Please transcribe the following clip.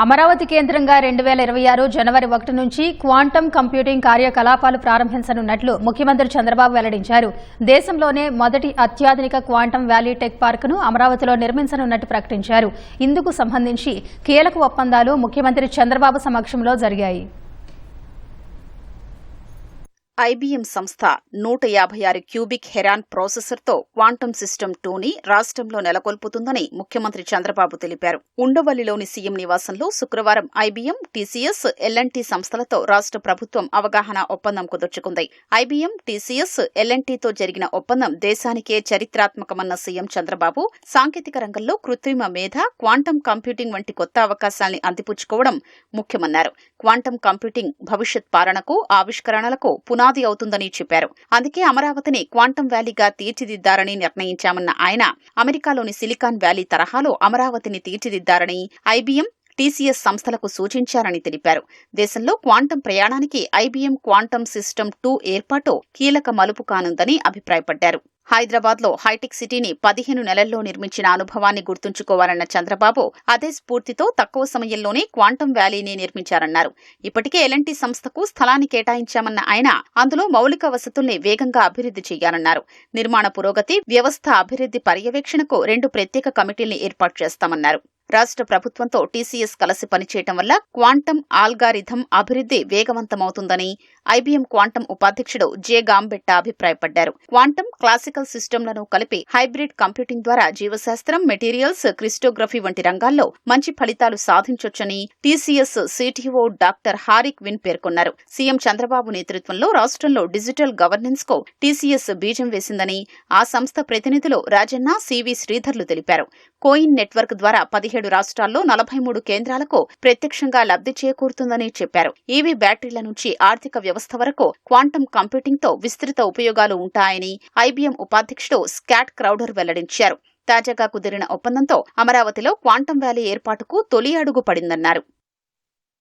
అమరావతి కేంద్రంగా 2026 జనవరి 1 నుంచి quantum computing కార్యకలాపాలు ప్రారంభించనున్నట్లు ముఖ్యమంత్రి చంద్రబాబు వెల్లడించారు. దేశంలోనే మొదటి అత్యాధునిక క్వాంటమ్ వ్యాలీ టెక్ పార్కును అమరావతిలో నిర్మించనున్నట్టు ప్రకటించారు. ఇందుకు సంబంధించి కీలక ఒప్పందాలు ముఖ్యమంత్రి చంద్రబాబు సమక్షంలో జరిగాయి. ఐబీఎం సంస్థ 156 క్యూబిక్ హెరాన్ ప్రాసెసర్తో క్వాంటమ్ సిస్టమ్ 2ని రాష్ట్రంలో నెలకొల్పుతుందని ముఖ్యమంత్రి చంద్రబాబు తెలిపారు. ఉండవల్లిలోని సీఎం నివాసంలో శుక్రవారం ఐబీఎం, టీసీఎస్, ఎల్ఎన్టీ సంస్థలతో రాష్ట్ర ప్రభుత్వం అవగాహన ఒప్పందం కుదుర్చుకుంది. ఐబీఎం, టీసీఎస్, ఎల్ఎన్టీతో జరిగిన ఒప్పందం దేశానికే చరిత్రాత్మకమన్న సీఎం చంద్రబాబు సాంకేతిక రంగంలో కృత్రిమ మేధ, క్వాంటమ్ కంప్యూటింగ్ వంటి కొత్త అవకాశాల్ని అందిపుచ్చుకోవడం ముఖ్యమన్నారు. క్వాంటమ్ కంప్యూటింగ్ భవిష్యత్ పాలనకు, ఆవిష్కరణలకు పునాది అవుతుందని చెప్పారు. అందుకే అమరావతిని క్వాంటమ్ వ్యాలీగా తీర్చిదిద్దారని నిర్ణయించామన్న ఆయన అమెరికాలోని సిలికాన్ వ్యాలీ తరహాలో అమరావతిని తీర్చిదిద్దారని ఐబీఎం, టీసీఎస్ సంస్థలకు సూచించారని తెలిపారు. దేశంలో క్వాంటమ్ ప్రయాణానికి ఐబీఎం క్వాంటమ్ సిస్టమ్ 2 ఏర్పాటు కీలక మలుపు కానుందని అభిప్రాయపడ్డారు. హైదరాబాద్లో హైటెక్ సిటీని 15 నెలల్లో నిర్మించిన అనుభవాన్ని గుర్తుంచుకోవాలన్న చంద్రబాబు అదే స్ఫూర్తితో తక్కువ సమయంలోనే క్వాంటమ్ వ్యాలీని నిర్మించారన్నారు. ఇప్పటికే ఎల్ఎన్టీ సంస్థకు స్థలాన్ని కేటాయించామన్న ఆయన అందులో మౌలిక వసతుల్ని వేగంగా అభివృద్ధి చేయాలన్నారు. నిర్మాణ పురోగతి, వ్యవస్థ అభివృద్ధి పర్యవేక్షణకు 2 ప్రత్యేక కమిటీల్ని ఏర్పాటు చేస్తామన్నారు. రాష్ట్ర ప్రభుత్వంతో టీసీఎస్ కలిసి పనిచేయటం వల్ల క్వాంటమ్ ఆల్గారిథం అభివృద్ధి వేగవంతమవుతుందని ఐబీఎం క్వాంటమ్ ఉపాధ్యక్షుడు జె గాంబెట్ట అభిప్రాయపడ్డారు. క్వాంటమ్, క్లాసికల్ సిస్టమ్లను కలిపి హైబ్రిడ్ కంప్యూటింగ్ ద్వారా జీవశాస్త్రం, మెటీరియల్స్, క్రిప్టోగ్రఫీ వంటి రంగాల్లో మంచి ఫలితాలు సాధించొచ్చని TCS CTO doctor Harrick Vin పేర్కొన్నారు. సీఎం చంద్రబాబు నేతృత్వంలో రాష్ట్రంలో డిజిటల్ గవర్నెన్స్ కు టీసీఎస్ బీజం వేసిందని ఆ సంస్థ ప్రతినిధులు రాజన్న, సివి శ్రీధర్లు తెలిపారు. కోయిన్ నెట్వర్క్ ద్వారా 17 రాష్ట్రాల్లో 43 కేంద్రాలకు ప్రత్యక్షంగా లబ్ధి చేకూరుతుందని చెప్పారు. ఈవీ బ్యాటరీల నుంచి ఆర్థిక వ్యవస్థ వరకు క్వాంటమ్ కంప్యూటింగ్తో విస్తృత ఉపయోగాలు ఉంటాయని ఐబీఎం ఉపాధ్యక్షుడు స్కాట్ క్రౌడర్ వెల్లడించారు. తాజాగా కుదిరిన ఒప్పందంతో అమరావతిలో క్వాంటమ్ వ్యాలీ ఏర్పాటుకు తొలి అడుగు పడిందన్నారు.